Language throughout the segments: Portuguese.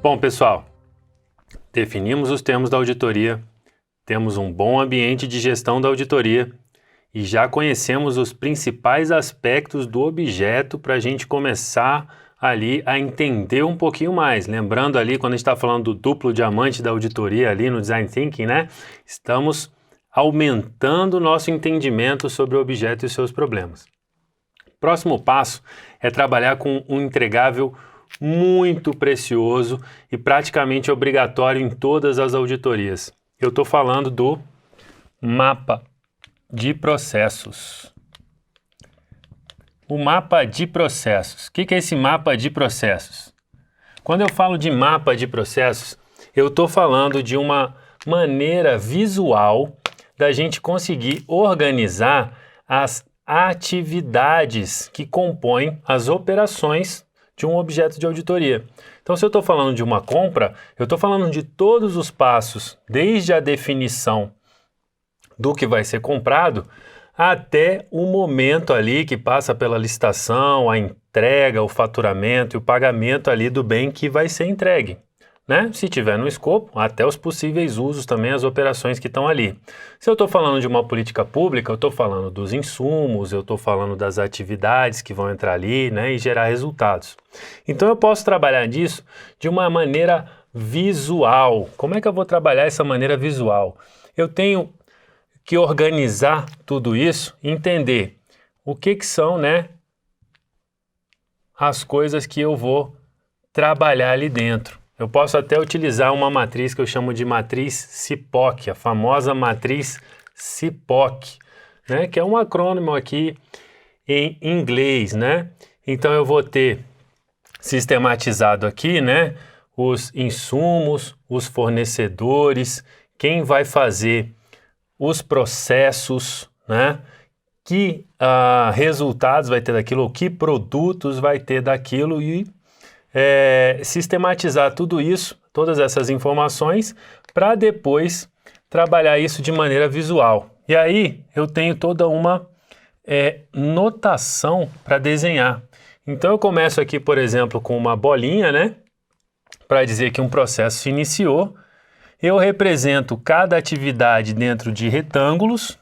Bom, pessoal, definimos os termos da auditoria, temos um bom ambiente de gestão da auditoria e já conhecemos os principais aspectos do objeto para a gente começar ali a entender um pouquinho mais. Lembrando ali, quando a gente está falando do duplo diamante da auditoria ali no Design Thinking, né? Estamos aumentando o nosso entendimento sobre o objeto e seus problemas. Próximo passo é trabalhar com um entregável muito precioso e praticamente obrigatório em todas as auditorias. Eu estou falando do mapa de processos. O mapa de processos. O que é esse mapa de processos? Quando eu falo de mapa de processos, eu estou falando de uma maneira visual da gente conseguir organizar as atividades que compõem as operações de um objeto de auditoria. Então, se eu estou falando de uma compra, eu estou falando de todos os passos, desde a definição do que vai ser comprado, até o momento ali que passa pela licitação, a entrega, o faturamento e o pagamento ali do bem que vai ser entregue. Né? Se tiver no escopo, até os possíveis usos também, as operações que estão ali. Se eu estou falando de uma política pública, eu estou falando dos insumos, eu estou falando das atividades que vão entrar ali, né, e gerar resultados. Então eu posso trabalhar disso de uma maneira visual. Como é que eu vou trabalhar essa maneira visual? Eu tenho que organizar tudo isso, entender o que são, né, as coisas que eu vou trabalhar ali dentro. Eu posso até utilizar uma matriz que eu chamo de matriz CIPOC, a famosa matriz CIPOC, né? Que é um acrônimo aqui em inglês, né? Então eu vou ter sistematizado aqui, né, os insumos, os fornecedores, quem vai fazer os processos, né? Que resultados vai ter daquilo, ou que produtos vai ter daquilo e sistematizar tudo isso, todas essas informações, para depois trabalhar isso de maneira visual. E aí eu tenho toda uma notação para desenhar. Então eu começo aqui, por exemplo, com uma bolinha, né? Para dizer que um processo se iniciou. Eu represento cada atividade dentro de retângulos,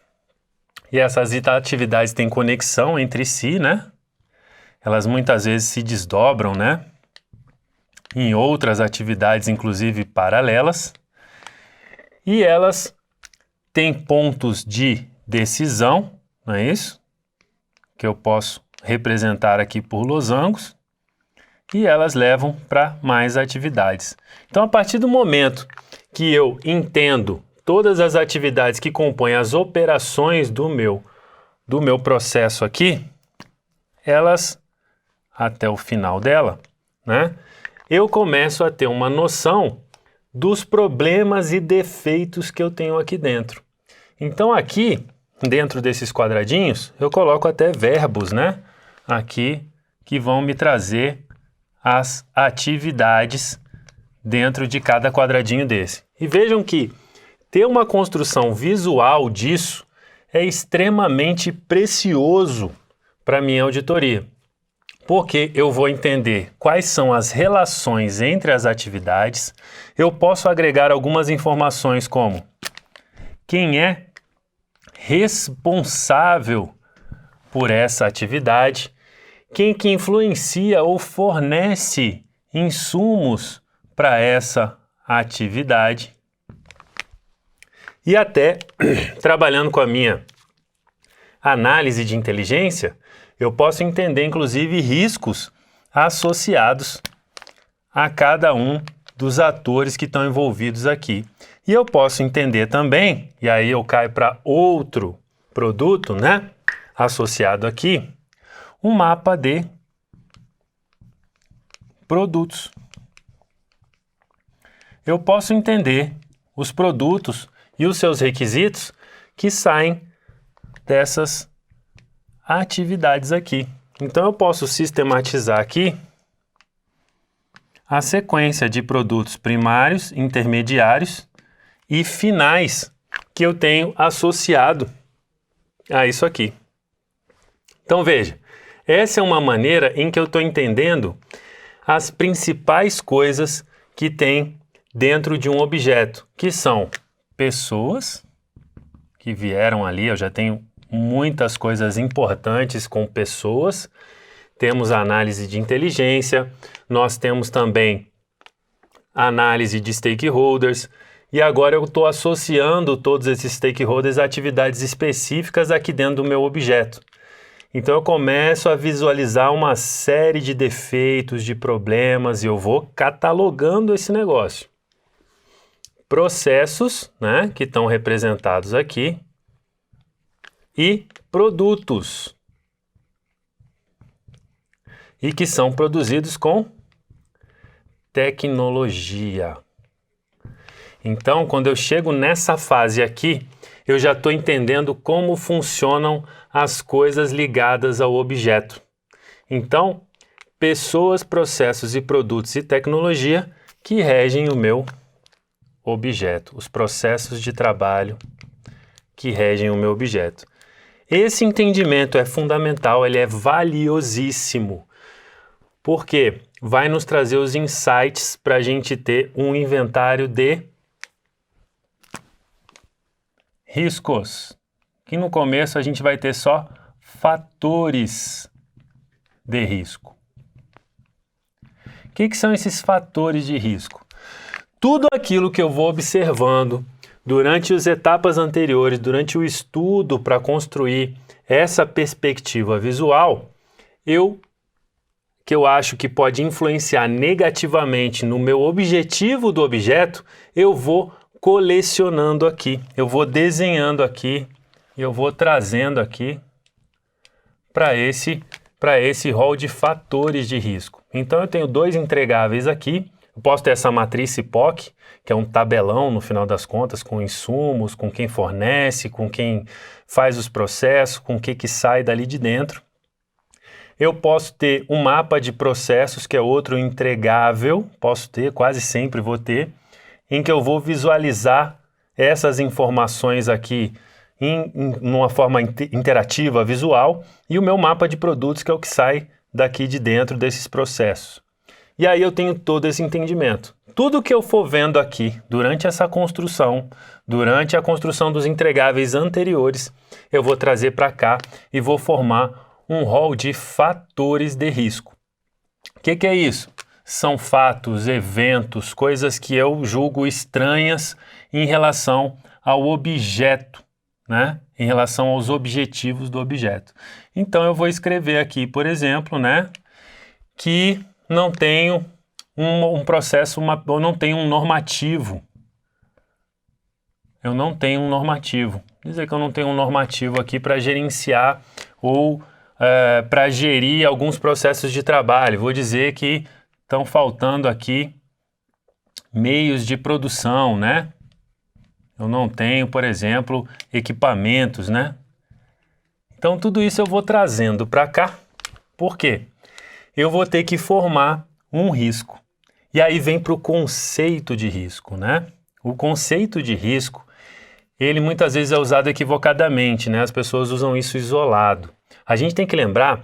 e essas atividades têm conexão entre si, né? Elas muitas vezes se desdobram, né? Em outras atividades, inclusive paralelas, e elas têm pontos de decisão, não é isso? Que eu posso representar aqui por losangos, e elas levam para mais atividades. Então, a partir do momento que eu entendo todas as atividades que compõem as operações do meu processo aqui, elas, até o final dela, né? Eu começo a ter uma noção dos problemas e defeitos que eu tenho aqui dentro. Então aqui, dentro desses quadradinhos, eu coloco até verbos, né? Aqui, que vão me trazer as atividades dentro de cada quadradinho desse. E vejam que ter uma construção visual disso é extremamente precioso para a minha auditoria. Porque eu vou entender quais são as relações entre as atividades, eu posso agregar algumas informações como quem é responsável por essa atividade, quem que influencia ou fornece insumos para essa atividade. E até, trabalhando com a minha análise de inteligência, eu posso entender, inclusive, riscos associados a cada um dos atores que estão envolvidos aqui. E eu posso entender também, e aí eu caio para outro produto, né, associado aqui, um mapa de produtos. Eu posso entender os produtos e os seus requisitos que saem dessas atividades aqui. Então eu posso sistematizar aqui a sequência de produtos primários, intermediários e finais que eu tenho associado a isso aqui. Então veja, essa é uma maneira em que eu estou entendendo as principais coisas que tem dentro de um objeto, que são pessoas que vieram ali. Eu já tenho muitas coisas importantes com pessoas. Temos a análise de inteligência, nós temos também a análise de stakeholders, e agora eu estou associando todos esses stakeholders a atividades específicas aqui dentro do meu objeto. Então eu começo a visualizar uma série de defeitos, de problemas, e eu vou catalogando esse negócio. Processos, né, que estão representados aqui, e produtos, e que são produzidos com tecnologia. Então, quando eu chego nessa fase aqui, eu já estou entendendo como funcionam as coisas ligadas ao objeto. Então, pessoas, processos e produtos e tecnologia que regem o meu objeto, os processos de trabalho que regem o meu objeto. Esse entendimento é fundamental, ele é valiosíssimo, porque vai nos trazer os insights para a gente ter um inventário de riscos, que no começo a gente vai ter só fatores de risco. O que são esses fatores de risco? Tudo aquilo que eu vou observando durante as etapas anteriores, durante o estudo para construir essa perspectiva visual, que eu acho que pode influenciar negativamente no meu objetivo do objeto, eu vou colecionando aqui, eu vou desenhando aqui, eu vou trazendo aqui para esse rol de fatores de risco. Então eu tenho dois entregáveis aqui. Eu posso ter essa matriz POC, que é um tabelão no final das contas, com insumos, com quem fornece, com quem faz os processos, com o que sai dali de dentro. Eu posso ter um mapa de processos, que é outro entregável, posso ter, quase sempre vou ter, em que eu vou visualizar essas informações aqui numa forma interativa, visual, e o meu mapa de produtos, que é o que sai daqui de dentro desses processos. E aí eu tenho todo esse entendimento. Tudo que eu for vendo aqui durante essa construção, durante a construção dos entregáveis anteriores, eu vou trazer para cá e vou formar um rol de fatores de risco. O que é isso? São fatos, eventos, coisas que eu julgo estranhas em relação ao objeto, né? Em relação aos objetivos do objeto. Então eu vou escrever aqui, por exemplo, né, que não tenho um processo, eu não tenho um normativo. Eu não tenho um normativo. Dizer que eu não tenho um normativo aqui para gerenciar ou para gerir alguns processos de trabalho. Vou dizer que estão faltando aqui meios de produção, né? Eu não tenho, por exemplo, equipamentos, né? Então tudo isso eu vou trazendo para cá. Por quê? Eu vou ter que formar um risco. E aí vem para o conceito de risco, né? O conceito de risco, ele muitas vezes é usado equivocadamente, né? As pessoas usam isso isolado. A gente tem que lembrar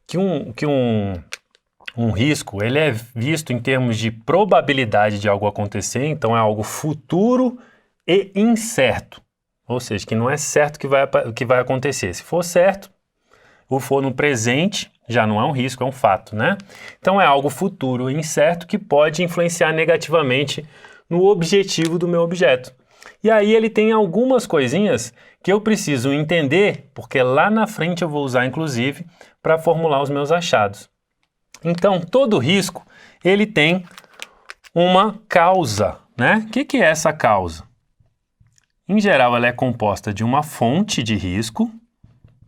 que um risco, ele é visto em termos de probabilidade de algo acontecer, então é algo futuro e incerto. Ou seja, que não é certo que vai acontecer. Se for certo, ou for no presente, já não é um risco, é um fato, né? Então é algo futuro e incerto que pode influenciar negativamente no objetivo do meu objeto. E aí ele tem algumas coisinhas que eu preciso entender, porque lá na frente eu vou usar, inclusive, para formular os meus achados. Então, todo risco, ele tem uma causa, né? O que é essa causa? Em geral, ela é composta de uma fonte de risco,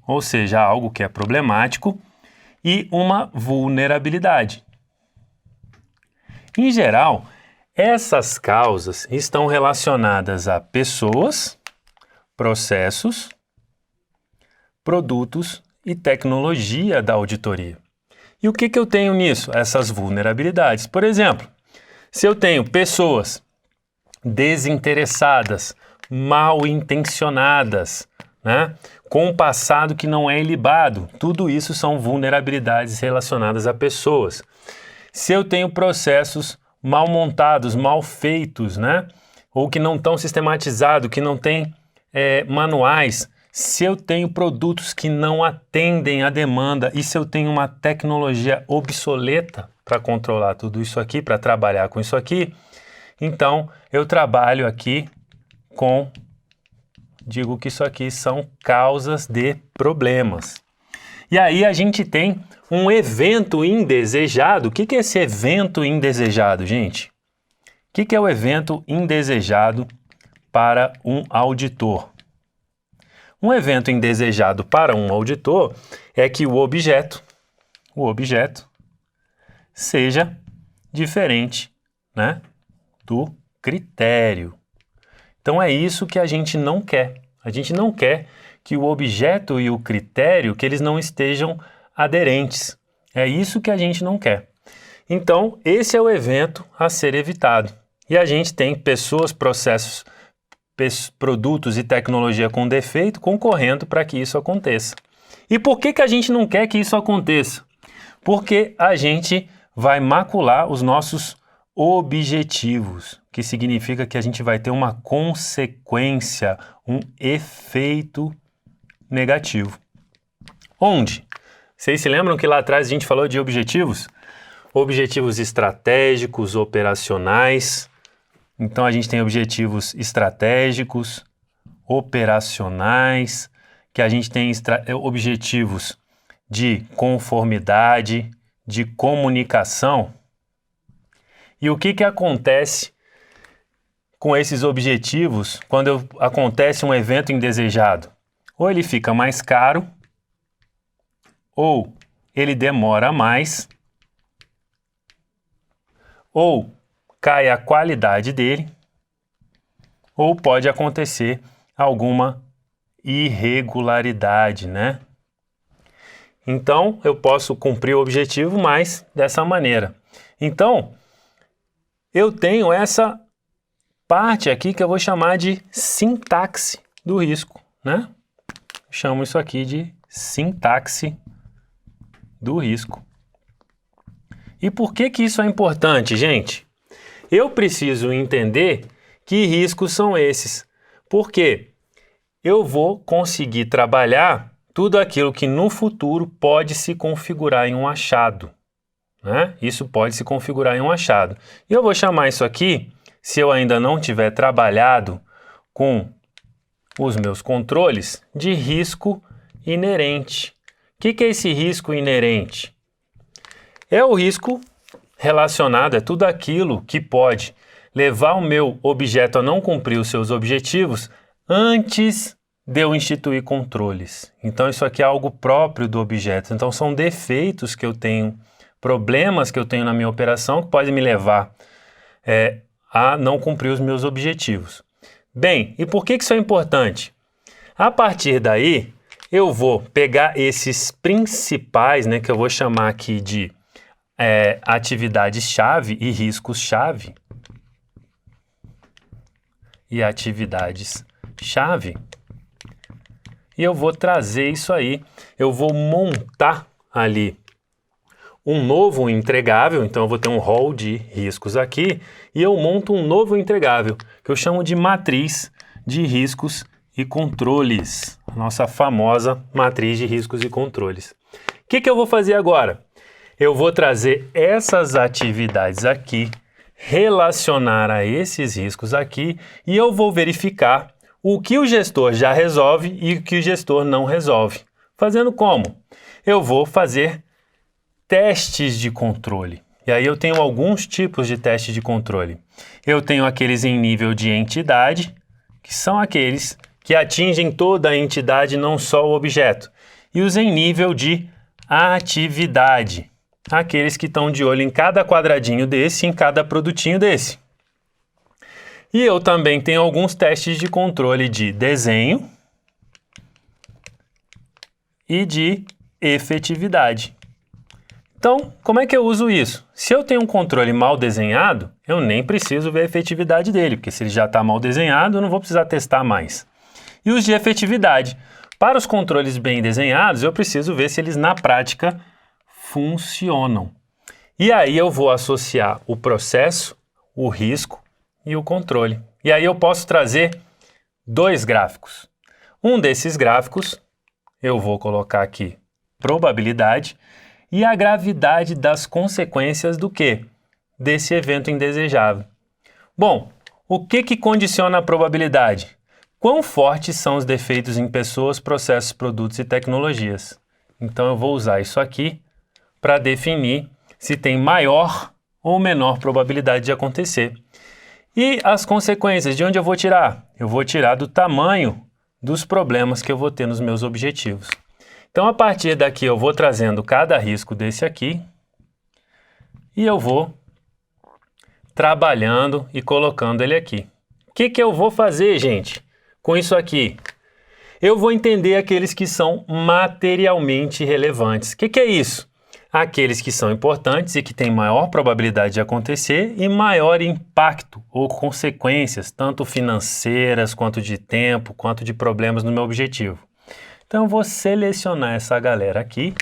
ou seja, algo que é problemático, e uma vulnerabilidade. Em geral, essas causas estão relacionadas a pessoas, processos, produtos e tecnologia da auditoria. E o que eu tenho nisso? Essas vulnerabilidades. Por exemplo, se eu tenho pessoas desinteressadas, mal intencionadas, né, com um passado que não é ilibado, tudo isso são vulnerabilidades relacionadas a pessoas. Se eu tenho processos mal montados, mal feitos, né? Ou que não estão sistematizados, que não tem manuais, se eu tenho produtos que não atendem à demanda e se eu tenho uma tecnologia obsoleta para controlar tudo isso aqui, para trabalhar com isso aqui, então eu trabalho aqui digo que isso aqui são causas de problemas. E aí a gente tem um evento indesejado. O que é esse evento indesejado, gente? O que é o evento indesejado para um auditor? Um evento indesejado para um auditor é que o objeto seja diferente, né, do critério. Então é isso que a gente não quer. A gente não quer que o objeto e o critério, que eles não estejam aderentes. É isso que a gente não quer. Então, esse é o evento a ser evitado. E a gente tem pessoas, processos, produtos e tecnologia com defeito concorrendo para que isso aconteça. E por que a gente não quer que isso aconteça? Porque a gente vai macular os nossos objetivos, que significa que a gente vai ter uma consequência, um efeito negativo. Onde? Vocês se lembram que lá atrás a gente falou de objetivos? Objetivos estratégicos, operacionais. Então a gente tem objetivos estratégicos, operacionais, que a gente tem objetivos de conformidade, de comunicação. E o que acontece com esses objetivos quando acontece um evento indesejado? Ou ele fica mais caro, ou ele demora mais, ou cai a qualidade dele, ou pode acontecer alguma irregularidade, né? Então, eu posso cumprir o objetivo, mas dessa maneira. Então, eu tenho essa parte aqui que eu vou chamar de sintaxe do risco, né? Chamo isso aqui de sintaxe do risco. E por que isso é importante, gente? Eu preciso entender que riscos são esses, porque eu vou conseguir trabalhar tudo aquilo que no futuro pode se configurar em um achado, né? Isso pode se configurar em um achado. E eu vou chamar isso aqui, se eu ainda não tiver trabalhado com os meus controles, de risco inerente. O que é esse risco inerente? É o risco relacionado, é tudo aquilo que pode levar o meu objeto a não cumprir os seus objetivos antes de eu instituir controles. Então isso aqui é algo próprio do objeto. Então são defeitos que eu tenho, problemas que eu tenho na minha operação que podem me levar a não cumprir os meus objetivos. Bem, e por que isso é importante? A partir daí, eu vou pegar esses principais, né, que eu vou chamar aqui de atividades-chave e riscos-chave. E atividades-chave. E eu vou trazer isso aí. Eu vou montar ali um novo entregável. Então, eu vou ter um rol de riscos aqui. E eu monto um novo entregável, que eu chamo de matriz de riscos e controles. A nossa famosa matriz de riscos e controles. O que eu vou fazer agora? Eu vou trazer essas atividades aqui, relacionar a esses riscos aqui e eu vou verificar o que o gestor já resolve e o que o gestor não resolve. Fazendo como? Eu vou fazer testes de controle. E aí eu tenho alguns tipos de testes de controle. Eu tenho aqueles em nível de entidade, que são aqueles que atingem toda a entidade, não só o objeto. E os em nível de atividade, aqueles que estão de olho em cada quadradinho desse, em cada produtinho desse. E eu também tenho alguns testes de controle de desenho e de efetividade. Então, como é que eu uso isso? Se eu tenho um controle mal desenhado, eu nem preciso ver a efetividade dele, porque se ele já está mal desenhado, eu não vou precisar testar mais. E os de efetividade. Para os controles bem desenhados, eu preciso ver se eles na prática funcionam. E aí eu vou associar o processo, o risco e o controle. E aí eu posso trazer dois gráficos. Um desses gráficos eu vou colocar aqui probabilidade e a gravidade das consequências do quê? Desse evento indesejável. Bom, o que condiciona a probabilidade? Quão fortes são os defeitos em pessoas, processos, produtos e tecnologias? Então eu vou usar isso aqui para definir se tem maior ou menor probabilidade de acontecer. E as consequências, de onde eu vou tirar? Eu vou tirar do tamanho dos problemas que eu vou ter nos meus objetivos. Então, a partir daqui, eu vou trazendo cada risco desse aqui e eu vou trabalhando e colocando ele aqui. O que eu vou fazer, gente, com isso aqui? Eu vou entender aqueles que são materialmente relevantes. O que é isso? Aqueles que são importantes e que têm maior probabilidade de acontecer e maior impacto ou consequências, tanto financeiras, quanto de tempo, quanto de problemas no meu objetivo. Então, eu vou selecionar essa galera aqui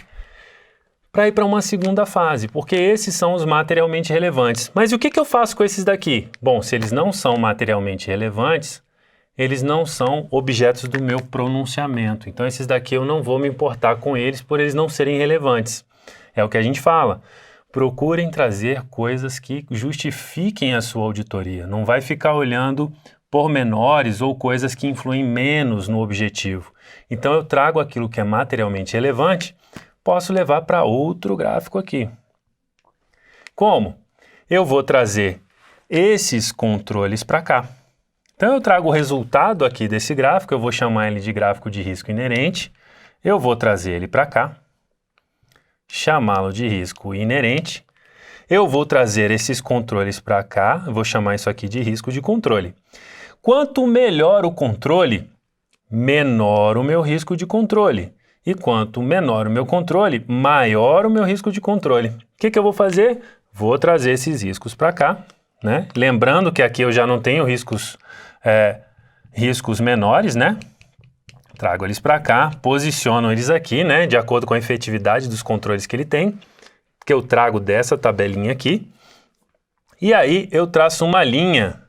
para ir para uma segunda fase, porque esses são os materialmente relevantes. Mas o que eu faço com esses daqui? Bom, se eles não são materialmente relevantes, eles não são objetos do meu pronunciamento. Então, esses daqui eu não vou me importar com eles por eles não serem relevantes. É o que a gente fala. Procurem trazer coisas que justifiquem a sua auditoria. Não vai ficar olhando pormenores ou coisas que influem menos no objetivo. Então eu trago aquilo que é materialmente relevante, posso levar para outro gráfico aqui. Como? Eu vou trazer esses controles para cá. Então eu trago o resultado aqui desse gráfico, eu vou chamar ele de gráfico de risco inerente, eu vou trazer ele para cá, chamá-lo de risco inerente. Eu vou trazer esses controles para cá, eu vou chamar isso aqui de risco de controle. Quanto melhor o controle, menor o meu risco de controle. E quanto menor o meu controle, maior o meu risco de controle. O que eu vou fazer? Vou trazer esses riscos para cá, né? Lembrando que aqui eu já não tenho riscos menores, né? Trago eles para cá, posiciono eles aqui, né, de acordo com a efetividade dos controles que ele tem, que eu trago dessa tabelinha aqui. E aí eu traço uma linha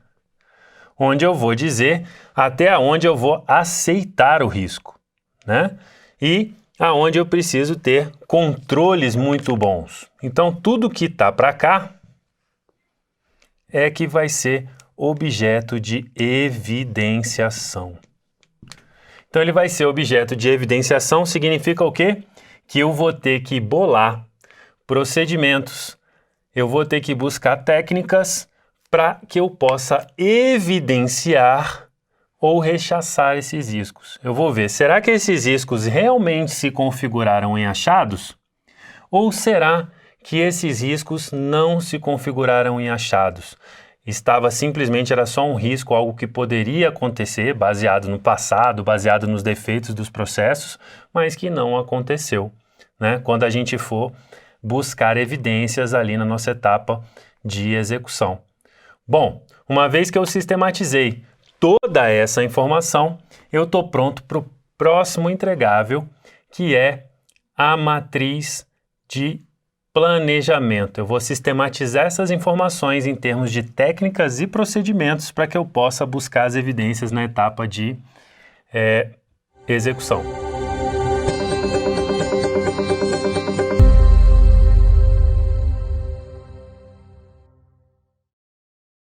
onde eu vou dizer até onde eu vou aceitar o risco, né? E aonde eu preciso ter controles muito bons. Então, tudo que está para cá é que vai ser objeto de evidenciação. Então, ele vai ser objeto de evidenciação, significa o quê? Que eu vou ter que bolar procedimentos, eu vou ter que buscar técnicas para que eu possa evidenciar ou rechaçar esses riscos. Eu vou ver, será que esses riscos realmente se configuraram em achados? Ou será que esses riscos não se configuraram em achados? Era só um risco, algo que poderia acontecer, baseado no passado, baseado nos defeitos dos processos, mas que não aconteceu, né? Quando a gente for buscar evidências ali na nossa etapa de execução. Bom, uma vez que eu sistematizei toda essa informação, eu estou pronto para o próximo entregável, que é a matriz de planejamento. Eu vou sistematizar essas informações em termos de técnicas e procedimentos para que eu possa buscar as evidências na etapa de execução.